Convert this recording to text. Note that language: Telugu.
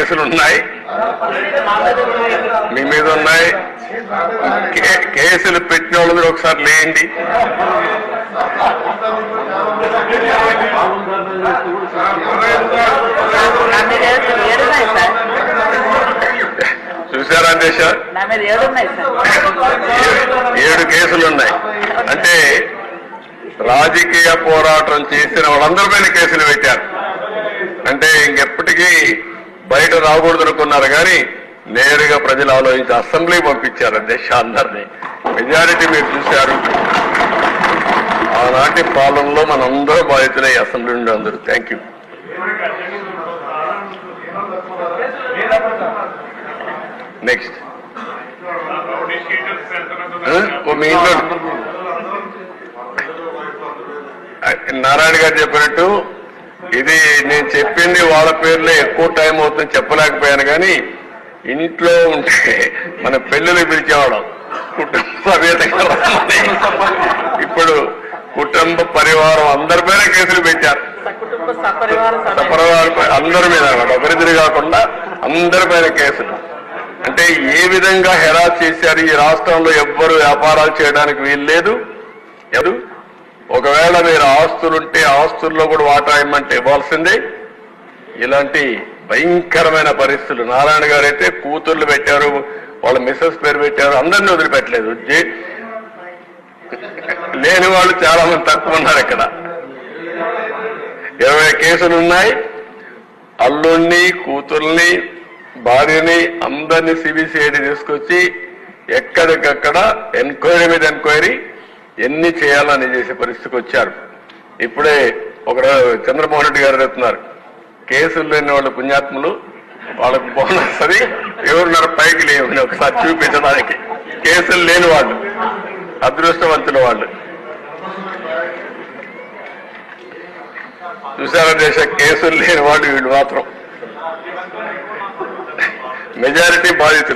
కేసులు ఉన్నాయి, మీ మీద ఉన్నాయి. కేసులు పెట్టిన వాళ్ళు మీరు ఒకసారి లేండి. చూసారా దేశ 7 కేసులున్నాయి. అంటే రాజకీయ పోరాటం చేసిన వాళ్ళందరిపైన కేసులు పెట్టారు. అంటే ఇంకెప్పటికీ బయట రాకూడదు అనుకున్నారు కానీ నేరుగా ప్రజలు ఆలోచించి అసెంబ్లీ పంపించారు అధ్యక్ష అందరినీ. మెజారిటీ మీరు చూశారు. ఆనాటి పాలనలో మనందరూ బాధితులై అసెంబ్లీ నుండి అందరూ. Thank you. నెక్స్ట్ మీ ఇంట్లో నారాయణ గారు చెప్పినట్టు ఇది నేను చెప్పింది వాళ్ళ పేర్లే ఎక్కువ టైం అవుతుంది చెప్పలేకపోయాను కానీ ఇంట్లో ఉంటే మన పెళ్ళిళ్ళు పిలిచేవాళ్ళం కుటుంబ సమేతంగా. ఇప్పుడు కుటుంబ పరివారం అందరిపైన కేసులు పెట్టారు. సపరివారం అందరి మీద ఒకరిద్దరు కాకుండా అందరిపైన కేసులు. అంటే ఏ విధంగా హెరాస్ చేశారు. ఈ రాష్ట్రంలో ఎవ్వరు వ్యాపారాలు చేయడానికి వీల్లేదు. ఒకవేళ మీరు ఆస్తులుంటే ఆస్తుల్లో కూడా వాటా ఇమ్మంటే ఇవ్వాల్సిందే. ఇలాంటి భయంకరమైన పరిస్థితులు. నారాయణ గారు అయితే కూతుర్లు పెట్టారు, వాళ్ళ మిస్సెస్ పేరు పెట్టారు, అందరినీ వదిలిపెట్టలేదు. లేని వాళ్ళు చాలా మంది తక్కువ ఉన్నారు. ఇక్కడ 20 కేసులు ఉన్నాయి. అల్లుణ్ణి, కూతుర్ని, భార్యని అందరినీ సిబిసిఐడి తీసుకొచ్చి ఎక్కడికక్కడ ఎంక్వైరీ మీద ఎంక్వైరీ ఎన్ని చేయాలని చేసే పరిస్థితికి వచ్చారు. ఇప్పుడే ఒక చంద్రమోహన్ రెడ్డి గారు చెప్తున్నారు, కేసులు లేని వాళ్ళు పుణ్యాత్ములు, వాళ్ళకు బోనస్ అది ఎవరున్నారు పైకి లేవని ఒకసారి చూపించడానికి. కేసులు లేని వాళ్ళు అదృష్టవంతుల వాళ్ళు. చూసారా దేశ కేసులు లేని వాళ్ళు వీళ్ళు మాత్రం మెజారిటీ బాధితులు.